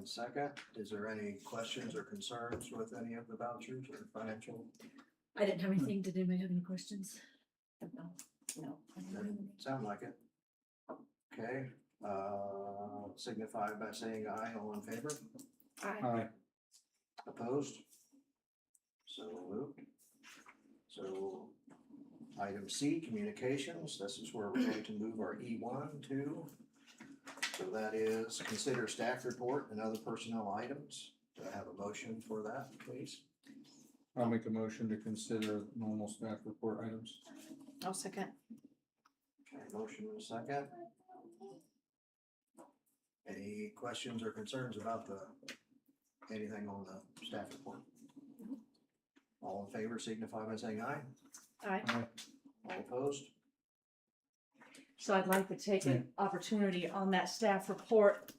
and second. Is there any questions or concerns with any of the vouchers or financial? I didn't have anything. Did anybody have any questions? No. Doesn't sound like it. Okay, signify by saying aye. All in favor? Aye. Opposed? So moved. So item C, communications. This is where we're going to move our E1 to. So that is consider staff report and other personnel items. Do I have a motion for that, please? I'll make a motion to consider normal staff report items. I'll second. Okay, motion and a second. Any questions or concerns about anything on the staff report? All in favor signify by saying aye. Aye. All opposed? So I'd like to take an opportunity on that staff report.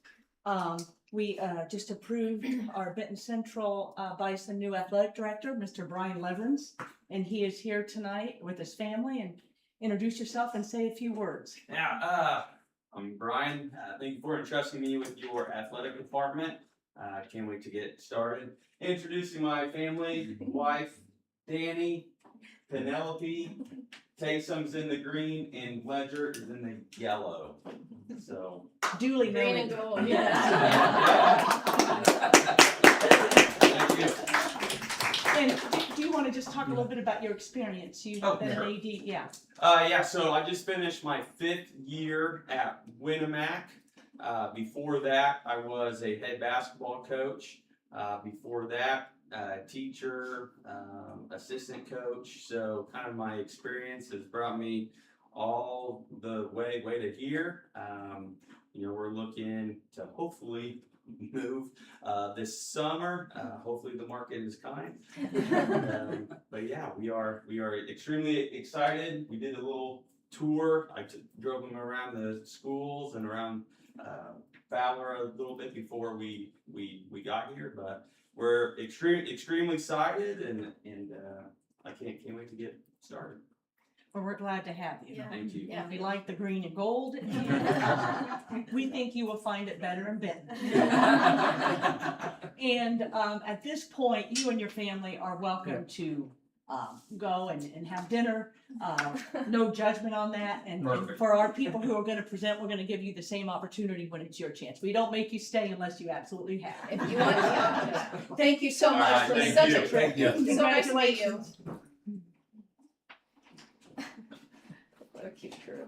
We just approved our Benton Central Bison new athletic director, Mr. Brian Leverins, and he is here tonight with his family. And introduce yourself and say a few words. Yeah, I'm Brian. Thank you for entrusting me with your athletic department. Can't wait to get started. Introducing my family, wife, Danny, Penelope, Taysom's in the green, and Ledger is in the yellow. So. Duly Green noted. and gold. Thank you. And do you want to just talk a little bit about your experience? You've Oh, been an sure. AD, yeah. Yeah, so I just finished my 5th year at Winnemac. Before that, I was a head basketball coach. Before that, teacher, assistant coach. So kind of my experience has brought me all the way to here. We're looking to hopefully move this summer. Hopefully the market is kind. But yeah, we are extremely excited. We did a little tour. I drove them around the schools and around Fowler a little bit before we got here, but we're extremely excited and I can't wait to get started. Well, we're glad to have you. Yeah. Thank you. Yeah, we like the green and gold. We think you will find it better in Benton. And at this point, you and your family are welcome to go and have dinner. No judgment on that. And Perfect. for our people who are going to present, we're going to give you the same opportunity when it's your chance. We don't make you stay unless you absolutely have. If you want to. Thank you so All much right, for thank such you. a trip. Thank you. So nice to meet you. Congratulations. What a cute crew.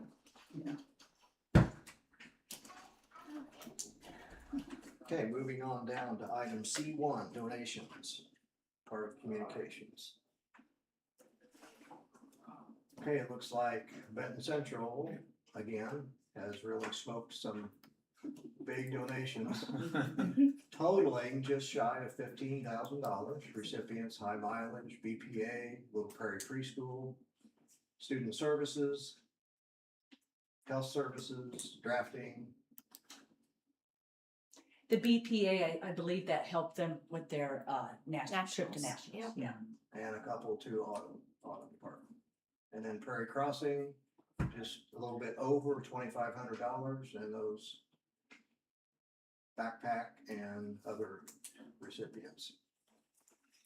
Okay, moving on down to item C1, donations, part of communications. Okay, it looks like Benton Central, again, has really smoked some big donations, totaling just shy of $15,000. Recipients, high mileage, BPA, Little Prairie Preschool, student services, health services, drafting, The BPA, I believe that helped them with their national trip to Nationals, nationals. Yeah. and a couple to auto department. And then Prairie Crossing, just a little bit over $2,500, and those backpack and other recipients.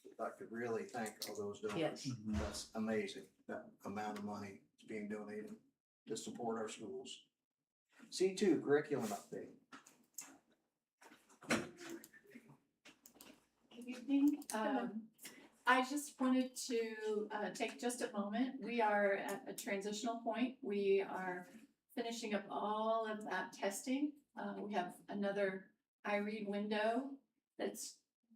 I'd like to really thank all those donors. Yes. That's amazing, that amount of money is being donated to support our schools. C2, curriculum update. Good evening. I just wanted to take just a moment. We are at a transitional point. We are finishing up all of that testing. We have another iRead window that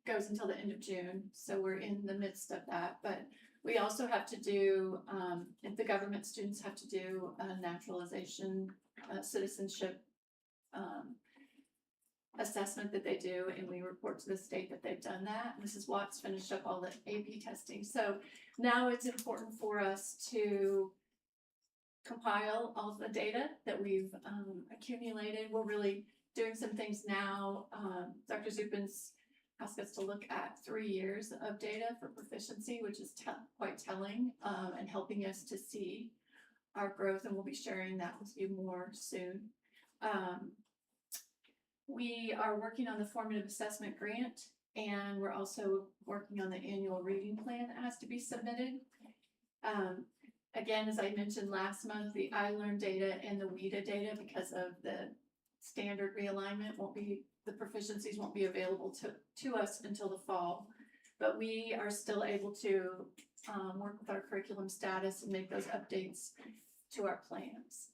goes until the end of June, so we're in the midst of that. But we also have to do, if the government students have to do a naturalization, citizenship assessment that they do, and we report to the state that they've done that. Mrs. Watts finished up all the AP testing. So now it's important for us to compile all the data that we've accumulated. We're really doing some things now. Dr. Zupin's asked us to look at 3 years of data for proficiency, which is quite telling, and helping us to see our growth, and we'll be sharing that with you more soon. We are working on the formative assessment grant, and we're also working on the annual reading plan that has to be submitted. Again, as I mentioned last month, the iLearn data and the WIDA data, because of the standard realignment, the proficiencies won't be available to us until the fall. But we are still able to work with our curriculum status and make those updates to our plans.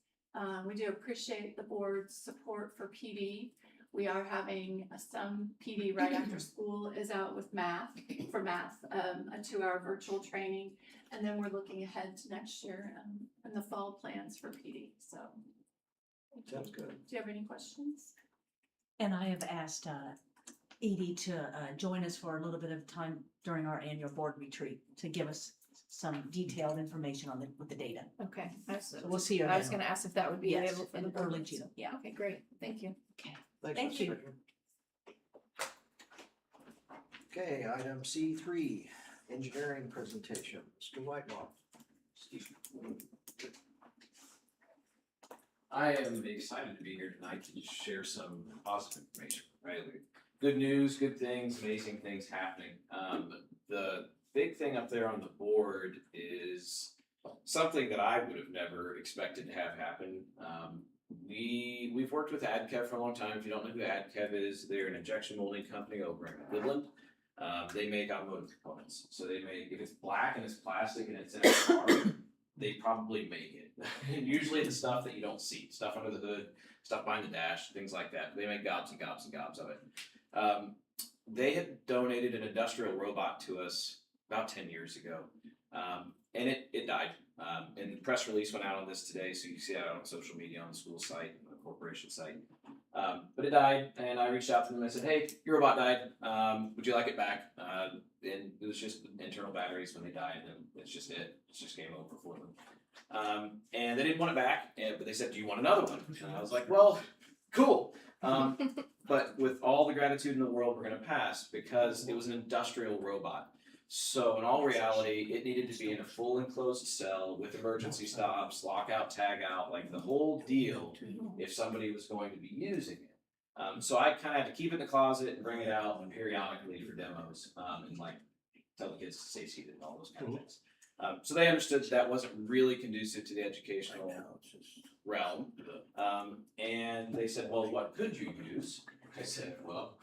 We do appreciate the board's support for PD. We are having some PD right after school is out with math, a 2-hour virtual training. And then we're looking ahead to next year and the fall plans for PD. So, Sounds good. do you have any questions? And I have asked Edie to join us for a little bit of time during our annual board retreat to give us some detailed information on with the data. Okay. So we'll see her I was then. gonna ask if that would be Yes, available for in the board. early June. Yeah. Okay, great. Thank you. Thanks, Thank Mr. you. Strickland. Okay, item C3, engineering presentation. Mr. Whitelaw. I am excited to be here tonight to just share some positive information, right? Like, good news, good things, amazing things happening. The big thing up there on the board is something that I would have never expected to have happen. We've worked with AdKev for a long time. If you don't know who AdKev is, they're an injection molding company over in Midland. They make automotive components. So they make, if it's black and it's plastic and it's in a car, they probably make it. And usually the stuff that you don't see, stuff under the hood, stuff behind the dash, things like that. They make gobs and gobs and gobs of it. They had donated an industrial robot to us about 10 years ago. And it died. And the press release went out on this today, so you can see it out on social media, on the school site, on the corporation site. But it died, and I reached out to them and I said, hey, your robot died. Would you like it back? And it was just internal batteries when they died, and it's just it. It's just game over for them. And they didn't want it back, but they said, do you want another one? And I was like, well, cool. But with all the gratitude in the world, we're going to pass because it was an industrial robot. So in all reality, it needed to be in a full enclosed cell with emergency stops, lockout, tag out, like the whole deal if somebody was going to be using it. So I kind of had to keep it in the closet and bring it out periodically for demos and like tell the kids to stay seated and all those kind of things. So they understood that wasn't really conducive to the educational realm. And they said, well, what could you use? I said, well,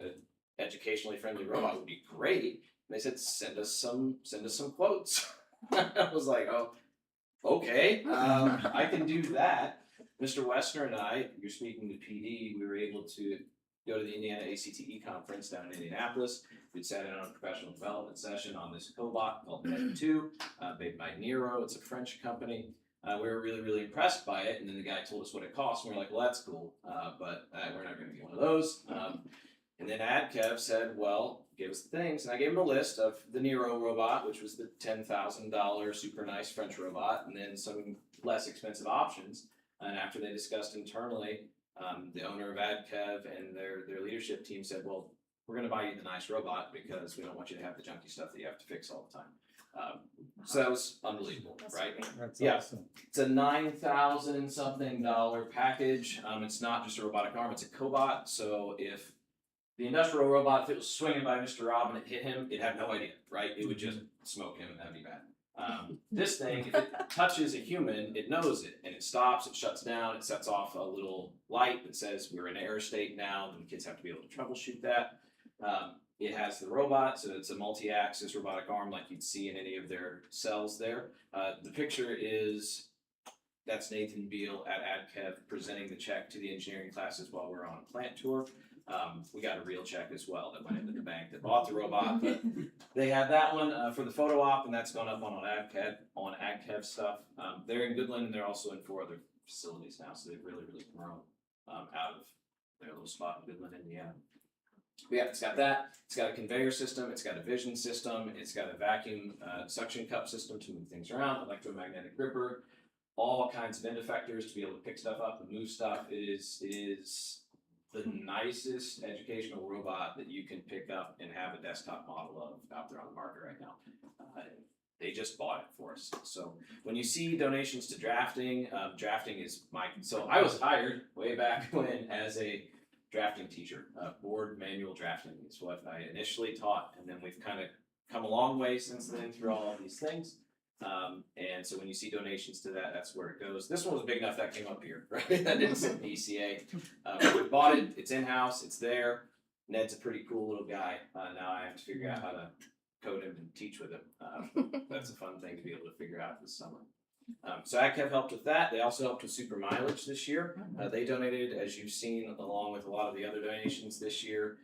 an educationally friendly robot would be great. And they said, send us some quotes. I was like, oh, okay, I can do that. Mr. Westner and I, you're speaking to PD, we were able to go to the Indiana ACTE conference down in Indianapolis. We sat in on a professional development session on this cobot called Net 2, made by Nero. It's a French company. We were really, really impressed by it. And then the guy told us what it cost. And we were like, well, that's cool, but we're not going to get one of those. And then AdKev said, well, give us the things. And I gave him a list of the Nero robot, which was the $10,000 super nice French robot, and then some less expensive options. And after they discussed internally, the owner of AdKev and their leadership team said, well, we're going to buy you the nice robot because we don't want you to have the junky stuff that you have to fix all the time. So that was unbelievable, right? That's Yeah. awesome. It's a $9,000 something package. It's not just a robotic arm, it's a cobot. So if the industrial robot, if it was swinging by Mr. Rob and it hit him, it'd have no idea, right? It would just smoke him and that'd be bad. This thing, if it touches a human, it knows it and it stops, it shuts down, it sets off a little light that says we're in error state now, and the kids have to be able to troubleshoot that. It has the robot, so it's a multi-axis robotic arm like you'd see in any of their cells there. The picture is, that's Nathan Beal at AdKev presenting the check to the engineering classes while we're on a plant tour. We got a real check as well that went into the bank that bought the robot, but they had that one for the photo op, and that's gone up on AdKev stuff. They're in Goodland, and they're also in 4 other facilities now, so they've really, really grown out of their little spot in Goodland, Indiana. But yeah, it's got that. It's got a conveyor system. It's got a vision system. It's got a vacuum suction cup system to move things around, electromagnetic gripper, all kinds of end effectors to be able to pick stuff up and move stuff. It is the nicest educational robot that you can pick up and have a desktop model of out there on the market right now. they just bought it for us. So when you see donations to drafting, drafting is so I was hired way back when as a drafting teacher. Board manual drafting is what I initially taught, and then we've kind of come a long way since then through all of these things. And so when you see donations to that, that's where it goes. This one was big enough that came up here, right? That didn't say BCA. We bought it, it's in-house, it's there. Ned's a pretty cool little guy. Now I have to figure out how to code him and teach with him. That's a fun thing to be able to figure out this summer. So ACT have helped with that. They also helped with super mileage this year. They donated, as you've seen, along with a lot of the other donations this year.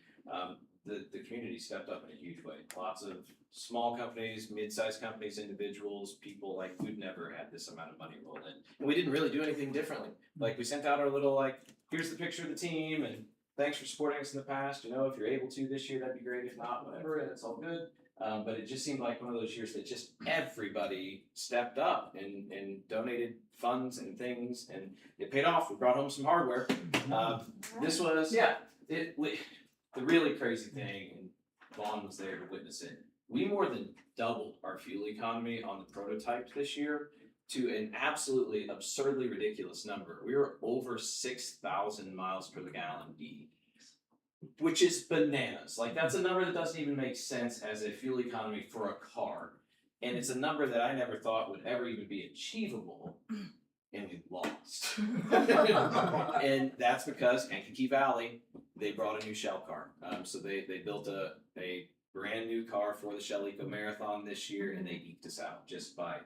The community stepped up in a huge way. Lots of small companies, mid-sized companies, individuals, people like we've never had this amount of money rolled in. And we didn't really do anything differently. Like we sent out our little here's the picture of the team and thanks for supporting us in the past. You know, if you're able to this year, that'd be great. If not, whatever, it's all good. But it just seemed like one of those years that just everybody stepped up and donated funds and things, and it paid off. We brought home some hardware. This was, the really crazy thing, and Vaughn was there to witness it. We more than doubled our fuel economy on the prototype this year to an absolutely absurdly ridiculous number. We were over 6,000 miles per gallon E, which is bananas. Like that's a number that doesn't even make sense as a fuel economy for a car. And it's a number that I never thought would ever even be achievable. And we lost. And that's because Kankakee Valley, they brought a new Shell car. So they built a brand new car for the Shell Eco Marathon this year, and they eked us out just by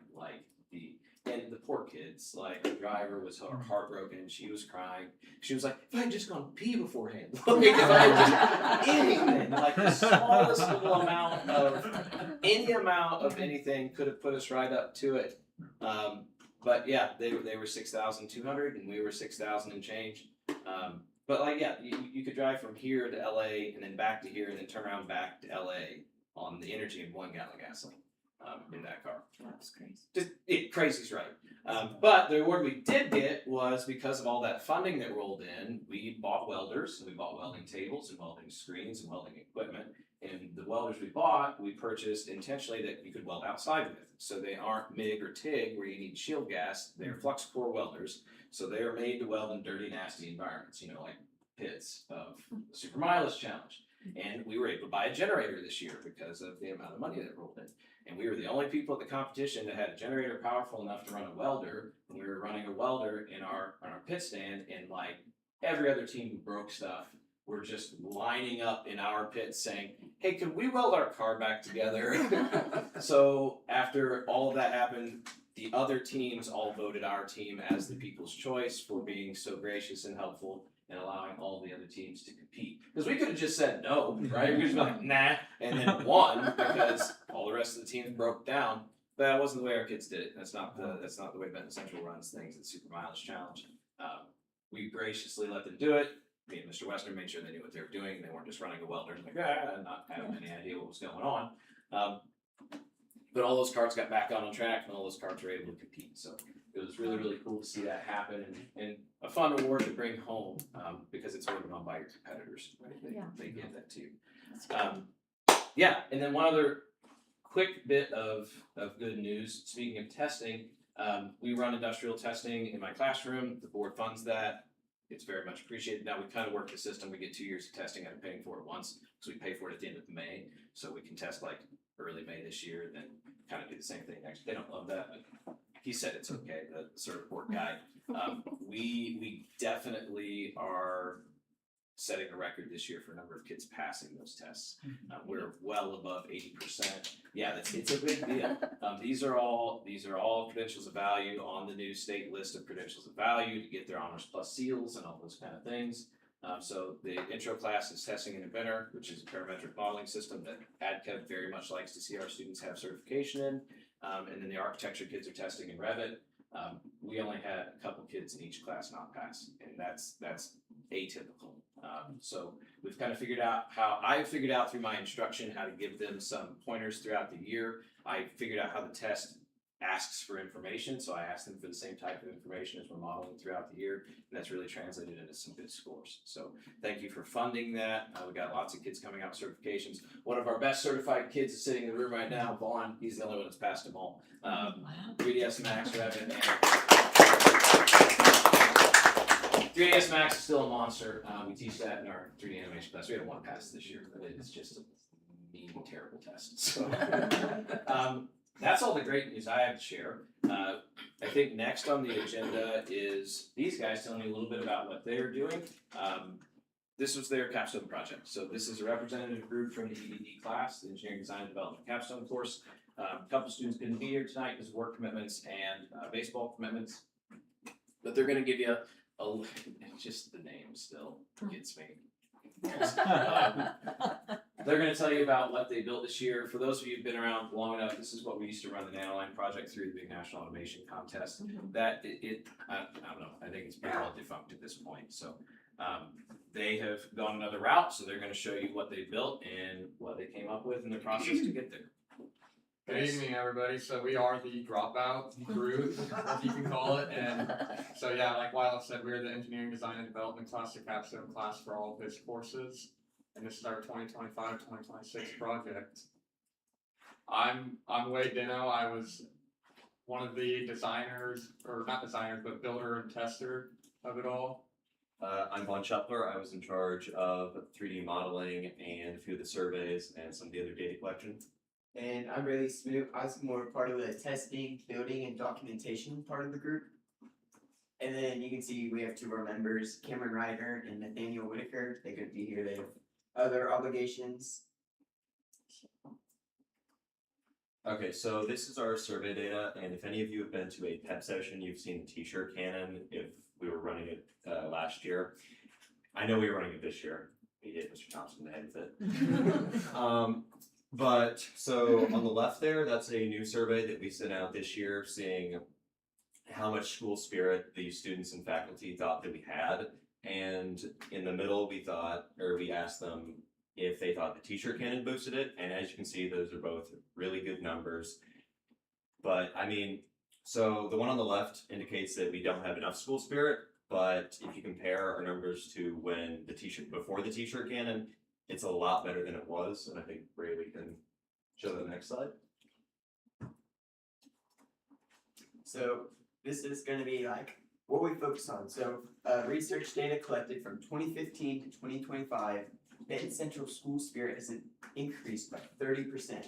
and the poor kids, the driver was heartbroken. She was crying. She was like, if I had just gone pee beforehand, if I had just anything, the smallest little amount of anything could have put us right up to it. But yeah, they were 6,200 and we were 6,000 and change. But you could drive from here to LA and then back to here and then turn around back to LA on the energy of 1 gallon of gasoline in that car. That's crazy. Just crazy's right. But the reward we did get was because of all that funding that rolled in, we bought welders and we bought welding tables and welding screens and welding equipment. And the welders we bought, we purchased intentionally that you could weld outside with. So they aren't MIG or TIG where you need shield gas. They're flux core welders. So they are made to weld in dirty, nasty environments, like pits of the Super Mileage Challenge. And we were able to buy a generator this year because of the amount of money that rolled in. And we were the only people at the competition that had a generator powerful enough to run a welder. And we were running a welder in our pit stand, and every other team who broke stuff were just lining up in our pit saying, hey, could we weld our car back together? So after all of that happened, the other teams all voted our team as the people's choice for being so gracious and helpful and allowing all the other teams to compete. Because we could have just said no, right? We could just be nah, and then won because all the rest of the teams broke down. But that wasn't the way our kids did it. That's not the way Benton Central runs things at Super Mileage Challenge. We graciously let them do it. Me and Mr. Western made sure they knew what they were doing. They weren't just running a welder and not having any idea what was going on. But all those carts got back on track, and all those carts were able to compete. So it was really, really cool to see that happen, and a fun award to bring home because it's voted on by your competitors. Right? They give that to you. And then one other quick bit of good news. Speaking of testing, we run industrial testing in my classroom. The board funds that. It's very much appreciated. Now we kind of work the system. We get 2 years of testing out of paying for it once. So we pay for it at the end of May. So we can test early May this year, and then kind of do the same thing next. They don't love that, but he said it's okay, the sort of board guy. We definitely are setting a record this year for a number of kids passing those tests. We're well above 80%. Yeah, it's a big deal. These are all credentials of value on the new state list of credentials of value to get their honors plus seals and all those kind of things. So the intro class is testing in Inventor, which is a parametric modeling system that ADCEV very much likes to see our students have certification in. And then the architecture kids are testing in Revit. We only had a couple kids in each class not pass, and that's atypical. So we've kind of figured out I figured out through my instruction how to give them some pointers throughout the year. I figured out how the test asks for information, so I asked them for the same type of information as we're modeling throughout the year, and that's really translated into some good scores. So thank you for funding that. We got lots of kids coming out with certifications. One of our best certified kids is sitting in the room right now, Vaughn. He's the only one that's passed them all. 3ds Max Revit and 3ds Max is still a monster. We teach that in our 3D animation class. We had one pass this year, but it's just a mean, terrible test. So that's all the great news I have to share. I think next on the agenda is these guys telling you a little bit about what they're doing. This was their capstone project. So this is a representative group from the EDD class, the Engineering Design and Development capstone course. A couple students couldn't be here tonight because of work commitments and baseball commitments. But they're going to give you just the name still gets me. They're going to tell you about what they built this year. For those of you who've been around long enough, this is what we used to run the Nanoline project through the big National Automation Contest. That I don't know. I think it's pretty well defunct at this point. So they have gone another route. So they're going to show you what they built and what they came up with in the process to get there. Good evening, everybody. So we are the dropout group, as you can call it. And so yeah, like Wyla said, we're the engineering design and development class, the capstone class for all of his courses. And this is our 2025-2026 project. I'm Wade Dino. I was one of the designers, or not designers, but builder and tester of it all. I'm Vaughn Shuffler. I was in charge of 3D modeling and a few of the surveys and some of the other data collection. And I'm really Smoot. I was more part of the testing, building, and documentation part of the group. And then you can see we have two of our members, Cameron Ryder and Nathaniel Whitaker. They couldn't be here. They have other obligations. Okay, so this is our survey data, and if any of you have been to a PEP session, you've seen the t-shirt cannon if we were running it last year. I know we were running it this year. We hit Mr. Thompson in the head with it. But so on the left there, that's a new survey that we sent out this year, seeing how much school spirit the students and faculty thought that we had. And in the middle, we asked them if they thought the t-shirt cannon boosted it. And as you can see, those are both really good numbers. But I mean, so the one on the left indicates that we don't have enough school spirit. But if you compare our numbers to when before the t-shirt cannon, it's a lot better than it was. And I think Ray, we can show the next slide. So this is going to be like what we focus on. So research data collected from 2015 to 2025, Benton Central school spirit has increased by 30%.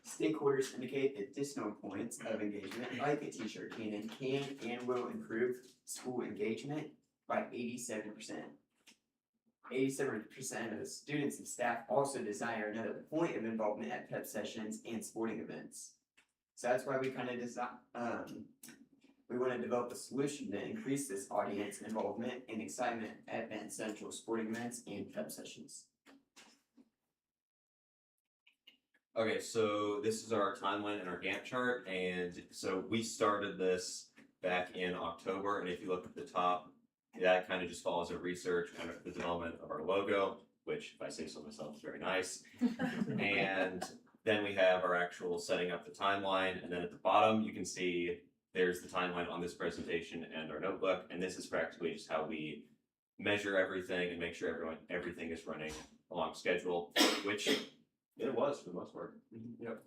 Stakeholders indicate additional points of engagement, like a t-shirt cannon, can and will improve school engagement by 87%. 87% of the students and staff also desire another point of involvement at PEP sessions and sporting events. So that's why we kind of we want to develop a solution to increase this audience involvement and excitement at Benton Central sporting events and PEP sessions. Okay, so this is our timeline and our Gantt chart, and so we started this back in October, and if you look at the top, that kind of just follows our research, kind of the development of our logo, which, if I say so myself, is very nice. And then we have our actual setting up the timeline, and then at the bottom, you can see there's the timeline on this presentation and our notebook, and this is practically just how we measure everything and make sure everything is running along schedule, which it was for the most part. Yep.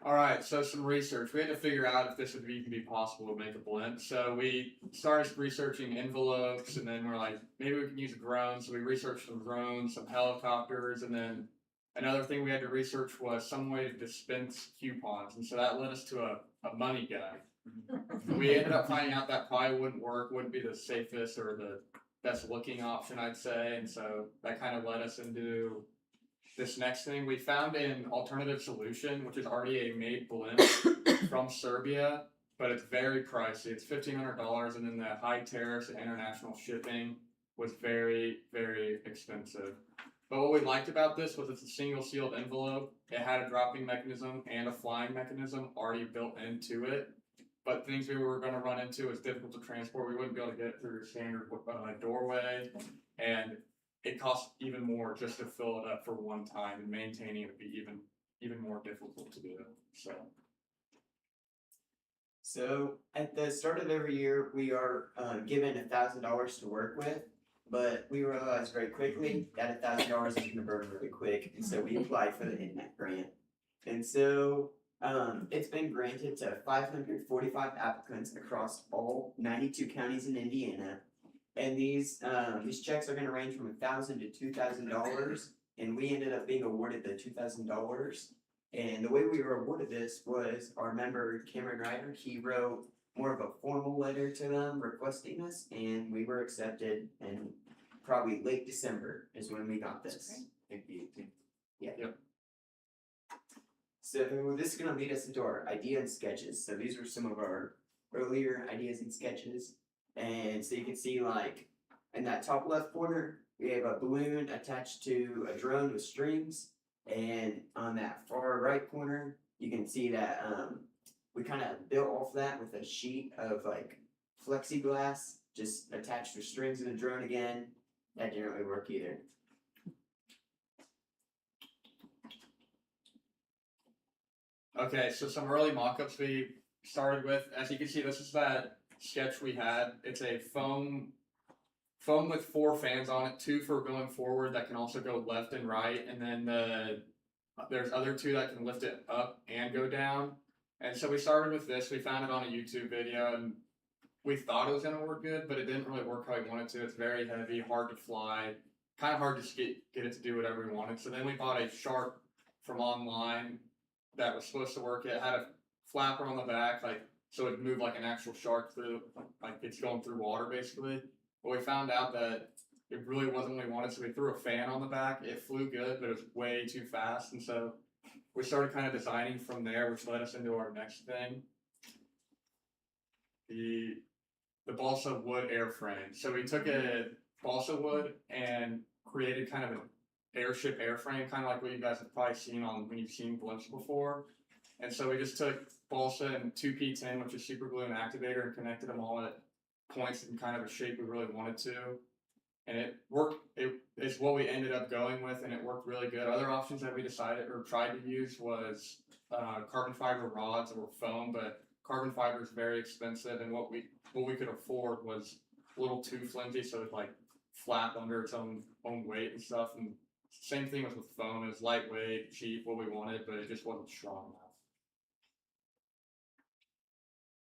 All right, so some research. We had to figure out if this would even be possible to make a blend. So we started researching envelopes, and then we're like, maybe we can use a drone. So we researched some drones, some helicopters, and then another thing we had to research was some way to dispense coupons. And so that led us to a money guy. We ended up finding out that probably wouldn't work, wouldn't be the safest or the best looking option, I'd say. And so that kind of led us into this next thing. We found an alternative solution, which is already a made blimp from Serbia, but it's very pricey. It's $1,500, and then the high tariffs and international shipping was very, very expensive. But what we liked about this was it's a single sealed envelope. It had a dropping mechanism and a flying mechanism already built into it. But things we were going to run into is difficult to transport. We wouldn't be able to get it through a standard doorway, and it costs even more just to fill it up for one time, and maintaining it would be even more difficult to do. So at the start of every year, we are given $1,000 to work with, but we realized very quickly that $1,000 is going to burn really quick, and so we applied for the INMAC grant. And so it's been granted to 545 applicants across all 92 counties in Indiana, and these checks are going to range from $1,000 to $2,000, and we ended up being awarded the $2,000. And the way we were awarded this was our member Cameron Ryder, he wrote more of a formal letter to them requesting this, and we were accepted, and probably late December is when we got this. I think the 18th. Yeah. Yep. So this is gonna lead us into our idea and sketches. So these are some of our earlier ideas and sketches. And so you can see like in that top left corner, we have a balloon attached to a drone with strings. And on that far right corner, you can see that we kind of built off that with a sheet of like plexiglass, just attached with strings in the drone again. That didn't really work either. Okay, so some early mock-ups we started with. As you can see, this is that sketch we had. It's a foam with 4 fans on it, 2 for going forward that can also go left and right, and then there's other 2 that can lift it up and go down. And so we started with this. We found it on a YouTube video, and we thought it was going to work good, but it didn't really work how we wanted to. It's very heavy, hard to fly, kind of hard to get it to do whatever we wanted. So then we bought a shark from online that was supposed to work. It had a flapper on the back, like so it'd move like an actual shark through, like it's going through water basically. But we found out that it really wasn't what we wanted, so we threw a fan on the back. It flew good, but it was way too fast, and so we started kind of designing from there, which led us into our next thing. The balsa wood airframe. So we took a balsa wood and created kind of an airship airframe, kind of like what you guys have probably seen on when you've seen blimps before. And so we just took balsa and 2P10, which is super glue and activator, and connected them all at points in kind of a shape we really wanted to. And it worked. It is what we ended up going with, and it worked really good. Other options that we decided or tried to use was carbon fiber rods or foam, but carbon fiber is very expensive, and what we could afford was a little too flimsy, so it like flap under its own weight and stuff. And same thing with foam. It was lightweight, cheap, what we wanted, but it just wasn't strong enough.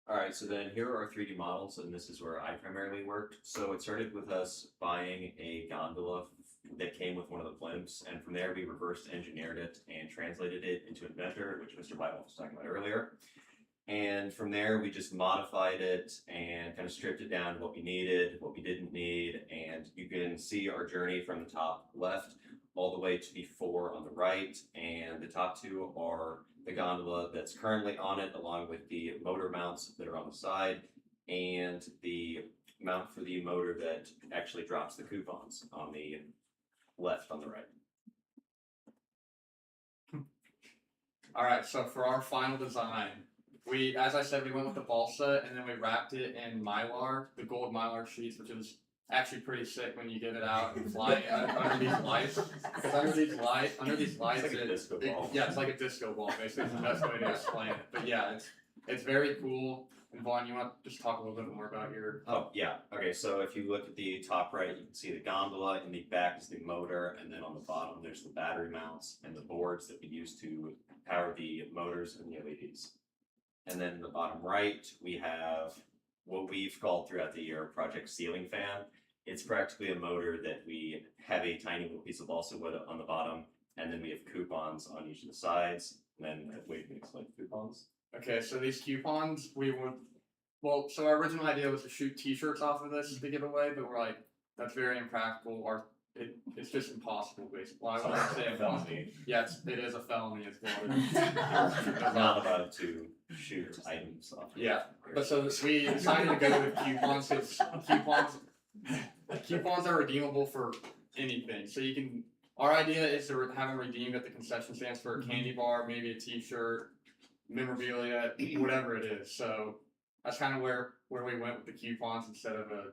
Alright, so then here are our 3D models, and this is where I primarily worked. So it started with us buying a gondola that came with one of the blimps, and from there we reverse engineered it and translated it into Inventor, which Mr. Bible was talking about earlier. And from there we just modified it and kind of stripped it down to what we needed, what we didn't need, and you can see our journey from the top left all the way to the 4 on the right, and the top 2 are the gondola that's currently on it, along with the motor mounts that are on the side, and the mount for the motor that actually drops the coupons on the left on the right. All right, so for our final design, as I said, we went with the balsa, and then we wrapped it in Mylar, the gold Mylar sheets, which is actually pretty sick when you get it out and fly it under these lights. Because under these lights, It's like a disco ball. yeah, it's like a disco ball. Basically, is the best way to explain it. But yeah, it's very cool. And Vaughn, you want to just talk a little bit more about your? Oh, yeah. Okay, so if you look at the top right, you can see the gondola. In the back is the motor, and then on the bottom there's the battery mounts and the boards that we use to power the motors and the LEDs. And then in the bottom right, we have what we've called throughout the year Project Ceiling Fan. It's practically a motor that we have a tiny little piece of balsa wood on the bottom, and then we have coupons on each of the sides. And then wait, can you explain coupons? Okay, so these coupons, so our original idea was to shoot T-shirts off of this to give away, but we're like, that's very impractical. It's just impossible, basically. Well, I wouldn't say a felony. Yeah, it is a felony as well. I'm not about to shoot items off. Yeah, but so we decided to go with coupons because coupons are redeemable for anything. So our idea is to have them redeemed at the concession stands for a candy bar, maybe a T-shirt, memorabilia, whatever it is. So that's kind of where we went with the coupons instead of a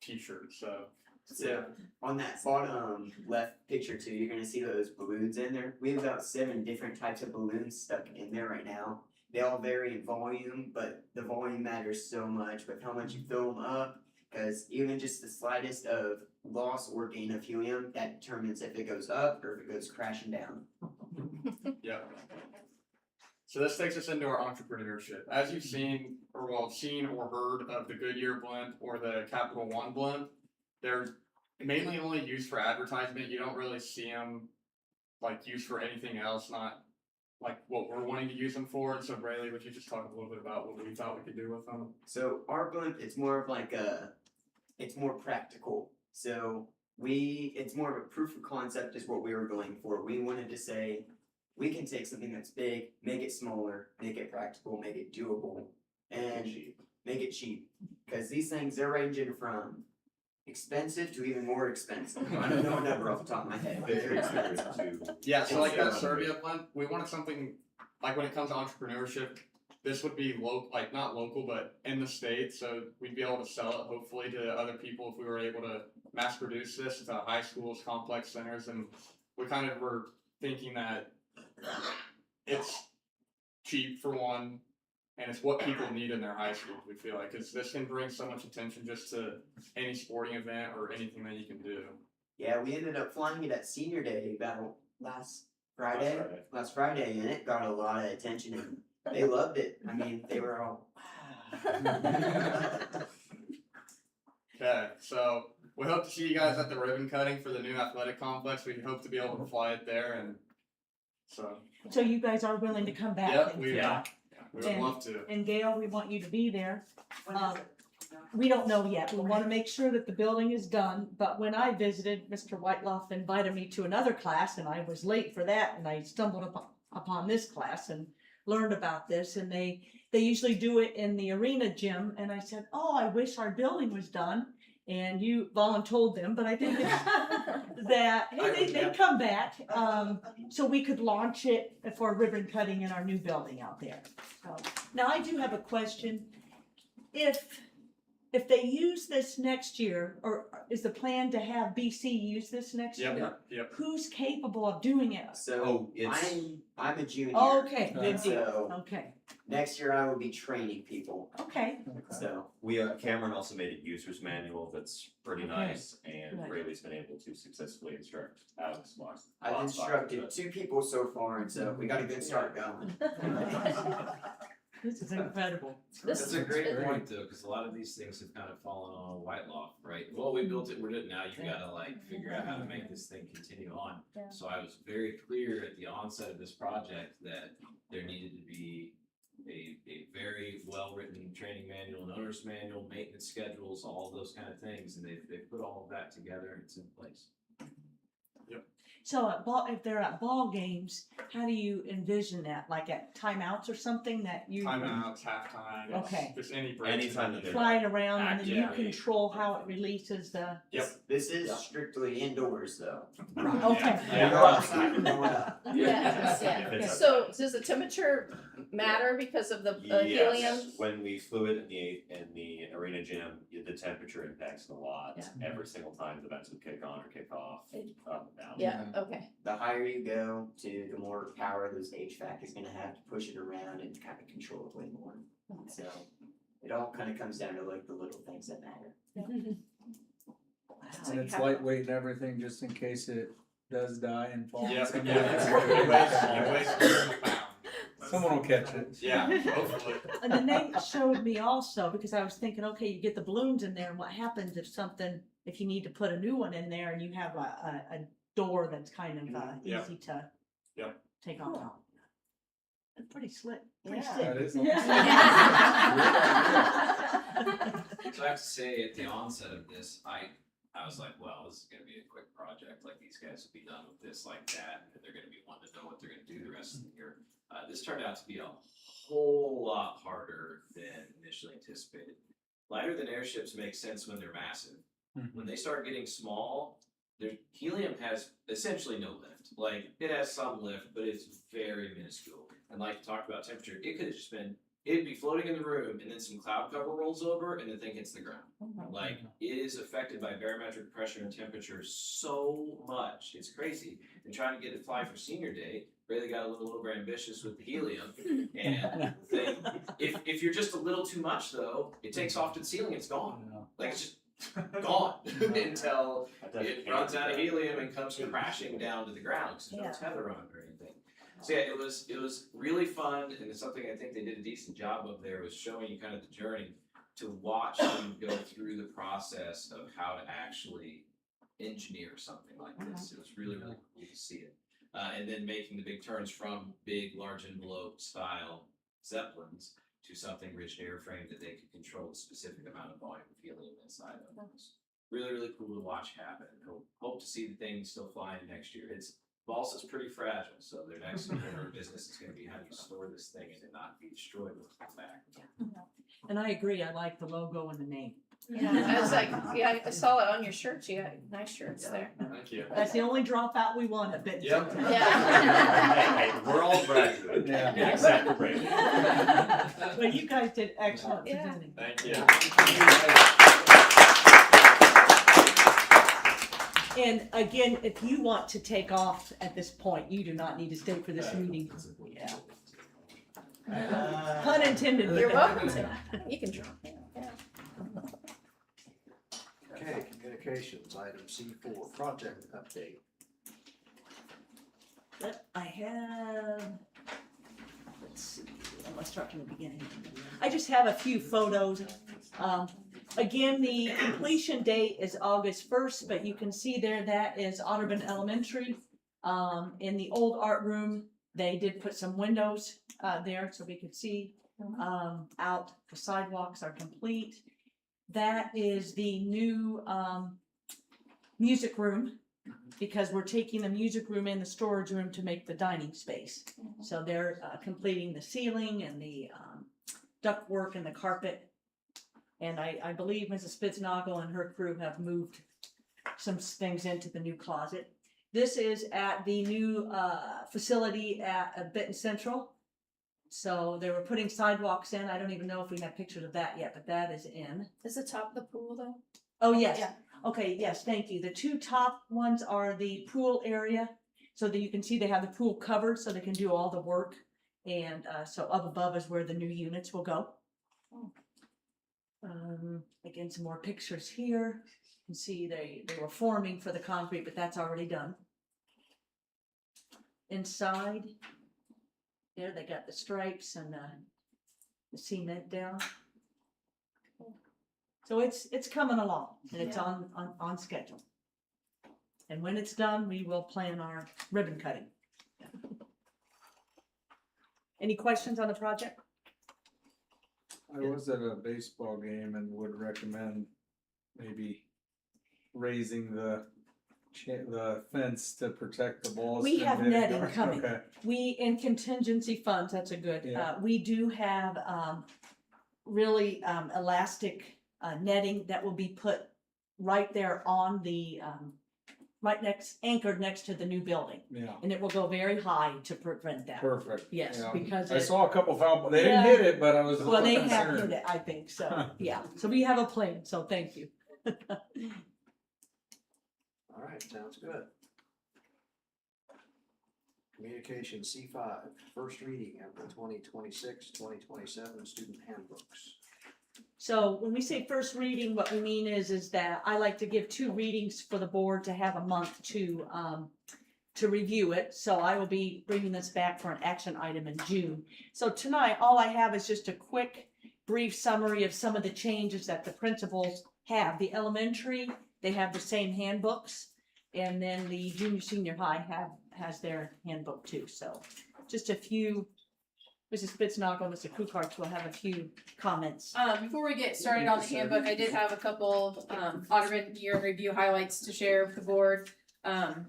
T-shirt. So So on that bottom left picture too, you're gonna see those balloons in there. We have about 7 different types of balloons stuck in there right now. They all vary in volume, but the volume matters so much with how much you fill them up. Because even just the slightest of loss or gain of helium, that determines if it goes up or if it goes crashing down. Yep. So this takes us into our entrepreneurship. As you've seen, or heard of the Goodyear blend or the Capital One blend, they're mainly only used for advertisement. You don't really see them like used for anything else, not like what we're wanting to use them for. And so Braylee, would you just talk a little bit about what we thought we could do with them? So our blimp, it's more of like it's more practical. So it's more of a proof of concept is what we were going for. We wanted to say, we can take something that's big, make it smaller, make it practical, make it doable, and make it cheap. Because these things, they're ranging from expensive to even more expensive. I don't know a number off the top of my head, but they're expensive. Yeah, so like that It's, Serbia blend, we wanted something like when it comes to entrepreneurship, this would be like not local, but in the state. So we'd be able to sell it hopefully to other people if we were able to mass produce this to high schools, complex centers, and we kind of were thinking that it's cheap for one, and it's what people need in their high schools. We feel like because this can bring so much attention just to any sporting event or anything that you can do. Yeah, we ended up flying it at Senior Day about last Friday, and it got a lot of attention, and they loved it. I mean, they were all, Okay, so we hope to see you guys at the ribbon cutting for the new athletic complex. We hope to be able to fly it there, and so So you guys are willing to come back? yeah, and- we would And- love to. And Gail, we want you to be there. We don't know yet. We want to make sure that the building is done, but when I visited, Mr. Whiteloff invited me to another class and I was late for that and I stumbled upon this class and learned about this, and they usually do it in the arena gym, and I said, oh, I wish our building was done. And you voluntold them, but I think it's that, hey, they come back, so we could launch it for ribbon cutting in our new building out there. So, now I do have a question. If they use this next year, or is the plan to have BC use this next year? Yep. Who's capable of doing it? so it's- I'm a junior. Okay, good deal. So Okay, next year I will be training people. okay, So Cameron also made a user's manual that's pretty Okay. nice, and Good. Rayleigh's been able to successfully instruct Alex Moss. I've instructed 2 people so far, and so we got a good start going. this is incredible. That's a great point though, because a lot of these things have kind of fallen on Whitelock, right? Well, we built it, we're doing it now, you gotta like figure out how to make this thing continue on. Yeah. So I was very clear at the onset of this project that there needed to be a very well-written training manual, an owner's manual, maintenance schedules, all of those kind of things, and they've put all of that together and it's in place. So if they're at ball games, how do you envision that? Like at timeouts or something that you Timeouts, halftime, Okay. just any breaks. Anytime that they're flying around and then you Yeah. control how it releases the, Yep. This is strictly indoors though. okay. When you're outside, you're going up. Yes, If it's So does the temperature matter because of the helium? Yes, when we flew it in the arena gym, the temperature impacts it a lot. Yeah. Every single time the events would kick on or kick off, up and down. Yeah, okay. The higher you go to, the more power this HVAC is gonna have to push it around and kind of control it way more. So it all kind of comes down to like the little things that matter. And it's lightweight and everything, just in case it does die and falls. Yep. Someone Yeah. It weighs 100 pounds. Someone will catch it. Yeah, hopefully. And then they showed me also, because I was thinking, okay, you get the balloons in there, and what happens if you need to put a new one in there and you have a door that's kind of Yep. easy to Yep. take off. It's pretty slick, pretty Yeah. sick. That is. So I have to say, at the onset of this, I was like, well, this is gonna be a quick project, like these guys will be done with this like that, and they're gonna be wanting to know what they're gonna do the rest of the year. This turned out to be a whole lot harder than initially anticipated. Lighter than airships make sense when they're massive. When they start getting small, helium has essentially no lift. Like, it has some lift, but it's very minuscule. And like you talked about temperature, it could have just been it'd be floating in the room, and then some cloud cover rolls over, and the thing hits the ground. Like, it is affected by barometric pressure and temperature so much. It's crazy. And trying to get it to fly for senior day, really got a little over ambitious with the helium. And the thing, if you're just a little too much though, it takes off to the ceiling, it's gone. Like, it's just gone until it runs out of helium and comes crashing down to the ground because there's no tether on it or anything. So yeah, it was really fun, and it's something I think they did a decent job of there, was showing you kind of the journey to watch them go through the process of how to actually engineer something like this. It was really, really cool to see it. And then making the big turns from big, large envelope style Zeppelins to something rich airframe that they could control a specific amount of volume of helium inside of. It was really, really cool to watch happen. Hope to see the thing still flying next year. It's Balsa's pretty fragile, so their next order of business is going to be how do you store this thing and it not be destroyed when it comes back. And I agree, I like the logo and the name. Yeah, I was like, yeah, I saw it on your shirts. You got nice shirts there. Thank you. That's the only dropout we want at Benton. Yep. Central. Hey, we're all graduates. Yeah. Except for Brady. But you guys did excellent Yeah. presenting. Thank you. And again, if you want to take off at this point, you do not need to stay for this meeting. Yeah. Pun intended. You're welcome to. You can draw. Yeah. Okay, communications, item C4, project update. But I have, let's see, let's start from the beginning. I just have a few photos. Again, the completion date is August 1st, but you can see there that is Otterburn Elementary. In the old art room, they did put some windows there so we could see out. The sidewalks are complete. That is the new music room, because we're taking the music room and the storage room to make the dining space. So they're completing the ceiling and the ductwork and the carpet. And I believe Mrs. Spitznagel and her crew have moved some things into the new closet. This is at the new facility at Benton Central. So they were putting sidewalks in. I don't even know if we have pictures of that yet, but that is in. Is the top of the pool though? Oh, yes. Yeah. Okay, yes, thank you. The two top ones are the pool area. So that you can see they have the pool covered so they can do all the work. And so up above is where the new units will go. Again, some more pictures here. You can see they were forming for the concrete, but that's already done. Inside, there they got the stripes and the cement down. So it's coming along and it's on schedule. And when it's done, we will plan our ribbon cutting. Any questions on the project? I was at a baseball game and would recommend maybe raising the fence to protect the balls. We from have hitting netting dark. coming. Okay. We, in contingency funds, that's a good, Yeah. we do have, really, elastic, netting that will be put right there on the, anchored next to the new building. Yeah, And it will go very high to prevent that. perfect. Yes, Yeah. because I it, saw a couple foul, they Yeah. didn't hit it, but I was a well, little they have concerned. hit it, I think, so, yeah. So we have a plan, so thank you. All right, sounds good. Communication C5, first reading of the 2026-2027 student handbooks. So when we say first reading, what we mean is that I like to give 2 readings for the board to have a month to review it. So I will be bringing this back for an action item in June. So tonight, all I have is just a quick, brief summary of some of the changes that the principals have. The elementary, they have the same handbooks, and then the junior, senior high has their handbook too. So just a few. Mrs. Spitznagel, Mr. Kukart will have a few comments. Before we get started on the handbook, I did have a couple Otterburn year in review highlights to share with the board. 10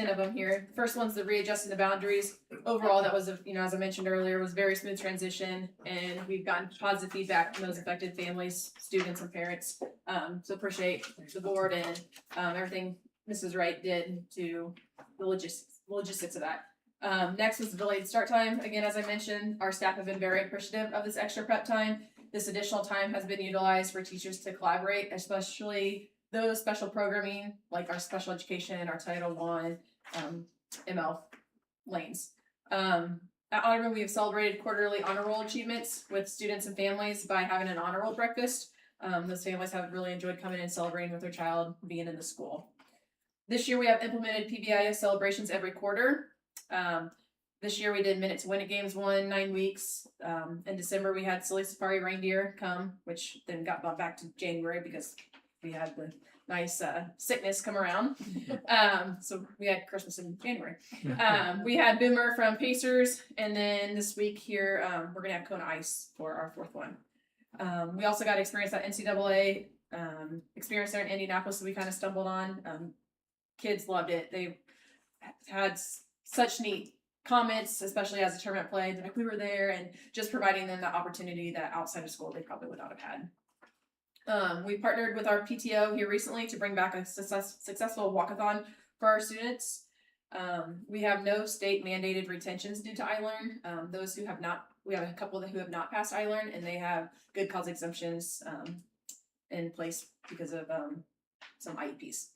of them here. First one's the readjusting the boundaries. Overall, that was, as I mentioned earlier, was very smooth transition, and we've gotten positive feedback from those affected families, students, and parents. So appreciate the board and everything Mrs. Wright did to the logistics of that. Next was the delayed start time. Again, as I mentioned, our staff have been very appreciative of this extra prep time. This additional time has been utilized for teachers to collaborate, especially those special programming, like our special education, our Title I, ML lanes. At Audubon, we have celebrated quarterly honor roll achievements with students and families by having an honor roll breakfast. Those families have really enjoyed coming and celebrating with their child being in the school. This year, we have implemented PBIS celebrations every quarter. This year we did Minute to Win It games 9 weeks. In December we had Silly Safari Reindeer come, which then got bumped back to January because we had the nice sickness come around. So we had Christmas in January. We had Boomer from Pacers, and then this week here we're gonna have Kona Ice for our 4th one. We also got experience at NCAA experience there in Indianapolis that we kind of stumbled on. Kids loved it. They had such neat comments, especially as the tournament played. Like, we were there, and just providing them the opportunity that outside of school they probably would not have had. We partnered with our PTO here recently to bring back a successful walkathon for our students. We have no state mandated retentions due to iLearn. Those who have not, we have a couple who have not passed iLearn, and they have good cause exemptions in place because of some IEPs.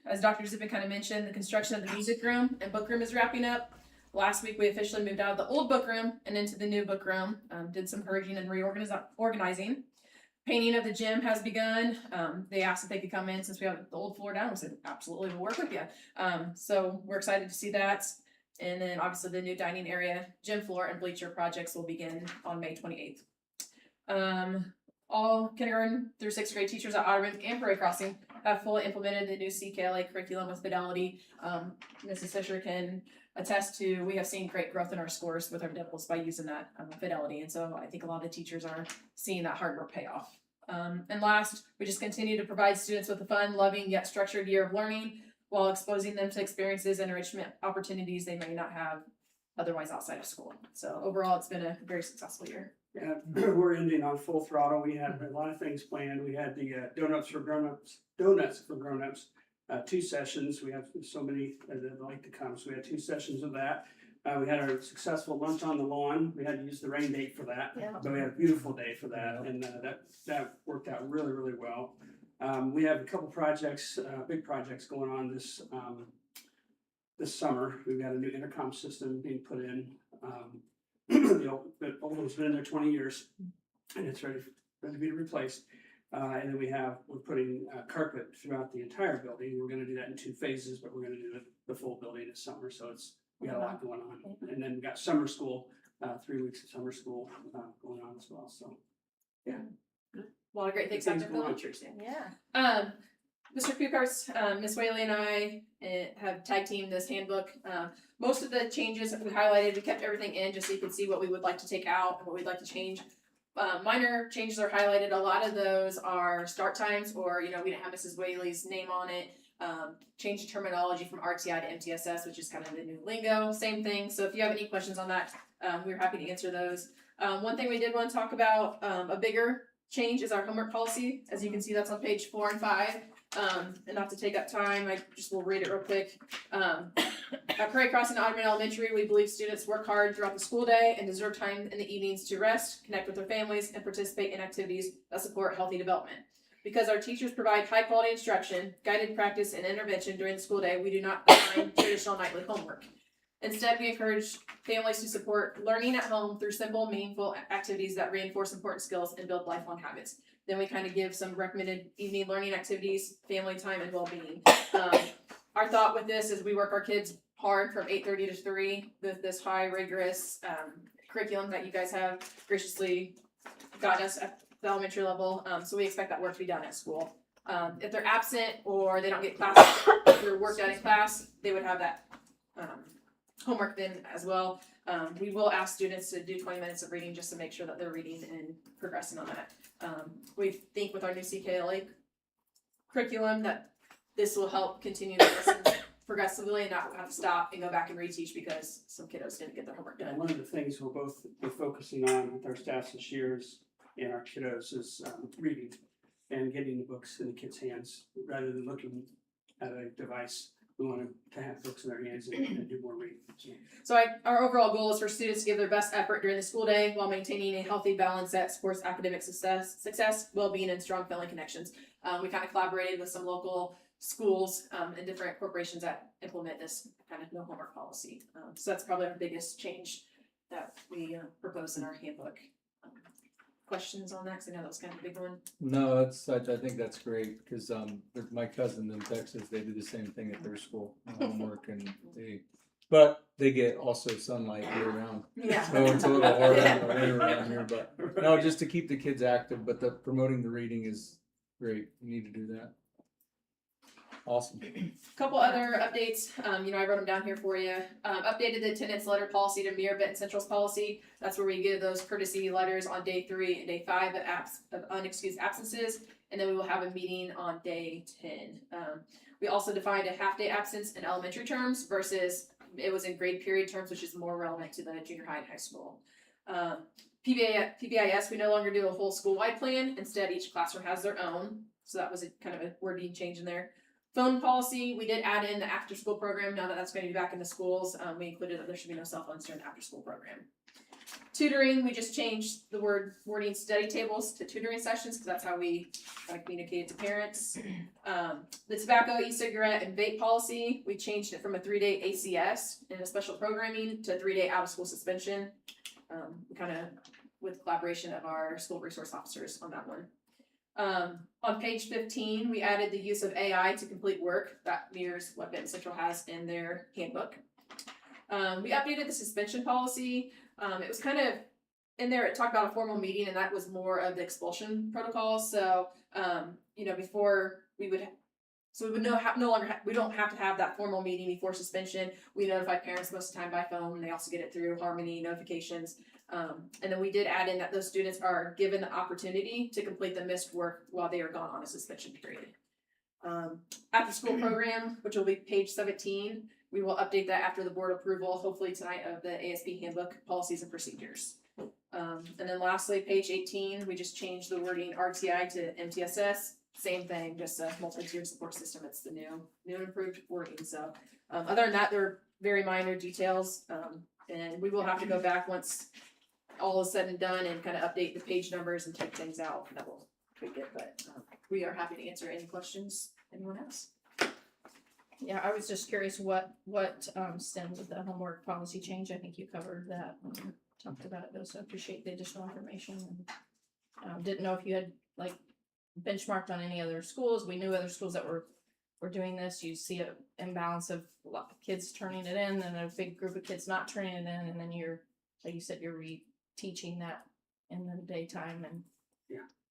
As Dr. Zippin kind of mentioned, the construction of the music room and book room is wrapping up. Last week we officially moved out of the old book room and into the new book room. Did some purging and reorganizing. Painting of the gym has begun. They asked if they could come in since we have the old floor down. We said absolutely, we'll work with you. So we're excited to see that. And then obviously the new dining area, gym floor, and bleacher projects will begin on May 28th. All kindergarten through 6th grade teachers at Audubon and Prairie Crossing have fully implemented the new CKLA curriculum with Fidelity. Mrs. Fisher can attest to, we have seen great growth in our scores with our dimples by using that Fidelity. And so I think a lot of the teachers are seeing that hard work pay off. And last, we just continue to provide students with a fun, loving, yet structured year of learning while exposing them to experiences and enrichment opportunities they may not have otherwise outside of school. So overall, it's been a very successful year. Yeah, we're ending on full throttle. We had a lot of things planned. We had the donuts for grown-ups, 2 sessions. We have so many that like to come, so we had 2 sessions of that. We had our successful lunch on the lawn. We had to use the rain date for that, but we had a beautiful day for that, and that worked out really, really well. We have a couple projects, big projects going on this summer. We've got a new intercom system being put in. The old one's been in there 20 years, and it's ready to be replaced. And then we're putting carpet throughout the entire building. We're going to do that in 2 phases, but we're going to do the full building this summer. So we got a lot going on. And then we got summer school, 3 weeks of summer school going on as well. So yeah, a lot of great things happening. Yeah. Mr. Kukarts, Ms. Whaley and I have tag teamed this handbook. Most of the changes that we highlighted, we kept everything in just so you could see what we would like to take out and what we'd like to change. Minor changes are highlighted. A lot of those are start times, or, we didn't have Mrs. Whaley's name on it. Change the terminology from RTI to MTSS, which is kind of the new lingo. Same thing. So if you have any questions on that, we're happy to answer those. One thing we did want to talk about, a bigger change, is our homework policy. As you can see, that's on page 4 and 5. And not to take up time, I just will read it real quick. At Prairie Crossing Audubon Elementary, we believe students work hard throughout the school day and deserve time in the evenings to rest, connect with their families, and participate in activities that support healthy development. Because our teachers provide high-quality instruction, guided practice, and intervention during the school day, we do not assign traditional nightly homework. Instead, we encourage families to support learning at home through simple, meaningful activities that reinforce important skills and build lifelong habits. Then we kind of give some recommended evening learning activities, family time, and well-being. Our thought with this is we work our kids hard from 8:30 to 3 with this high rigorous curriculum that you guys have graciously got us at the elementary level. So we expect that work to be done at school. If they're absent or they don't get class, their work done in class, they would have that homework then as well. We will ask students to do 20 minutes of reading just to make sure that they're reading and progressing on that. We think with our new CKLA curriculum that this will help continue to listen progressively and not have to stop and go back and reteach because some kiddos didn't get their homework done. and one of the things we'll both be focusing on with our staff this year and our kiddos is reading and getting the books in the kids' hands rather than looking at a device. we want to have books in their hands and do more reading. So our overall goal is for students to give their best effort during the school day while maintaining a healthy balance that supports academic success, well-being, and strong family connections. We kind of collaborated with some local schools and different corporations that implement this kind of no homework policy. So that's probably our biggest change that we propose in our handbook. Questions on that? 'Cause I know that was kind of a big one. No, I think that's great, because, with my cousin in Texas, they do the same thing at their school, homework, and but they get also sunlight year round. Yeah. So it's a little harder in the winter around here, but, no, just to keep the kids active, but promoting the reading is great, you need to do that. Awesome. Couple other updates, I wrote them down here for you. Updated the attendance letter policy to mirror Benton Central's policy. That's where we give those courtesy letters on day 3 and day 5 of unexcused absences, and then we will have a meeting on day 10. We also defined a half-day absence in elementary terms versus it was in grade period terms, which is more relevant to the junior high and high school. PBIS, we no longer do a whole school-wide plan. Instead, each classroom has their own. So that was a kind of a wording change in there. Phone policy, we did add in the after-school program. Now that that's going to be back in the schools, we included that there should be no cell phones during the after-school program. Tutoring, we just changed the wording study tables to tutoring sessions because that's how we kind of communicate it to parents. The tobacco, e-cigarette, and vape policy, we changed it from a 3-day ACS and a special programming to a 3-day out-of-school suspension. Kind of with collaboration of our school resource officers on that one. On page 15, we added the use of AI to complete work that mirrors what Benton Central has in their handbook. We updated the suspension policy. It was kind of in there, it talked about a formal meeting, and that was more of the expulsion protocol. So, before we would, we don't have to have that formal meeting before suspension. We notify parents most of the time by phone. They also get it through Harmony notifications. And then we did add in that those students are given the opportunity to complete the missed work while they are gone on a suspension period. After school program, which will be page 17, we will update that after the board approval, hopefully tonight, of the ASB handbook policies and procedures. And then lastly, page 18, we just changed the wording RTI to MTSS. Same thing, just a multi-tiered support system. It's the new improved wording. So other than that, they're very minor details. And we will have to go back once all is said and done and kind of update the page numbers and take things out. That will tweak it, but we are happy to answer any questions anyone has. Yeah, I was just curious what stemmed with the homework policy change. I think you covered that when you talked about it though, so I appreciate the additional information. And didn't know if you had like benchmarked on any other schools. We knew other schools that were doing this. You see an imbalance of a lot of kids turning it in and a big group of kids not turning it in, and then you're, like you said, you're reteaching that in the daytime and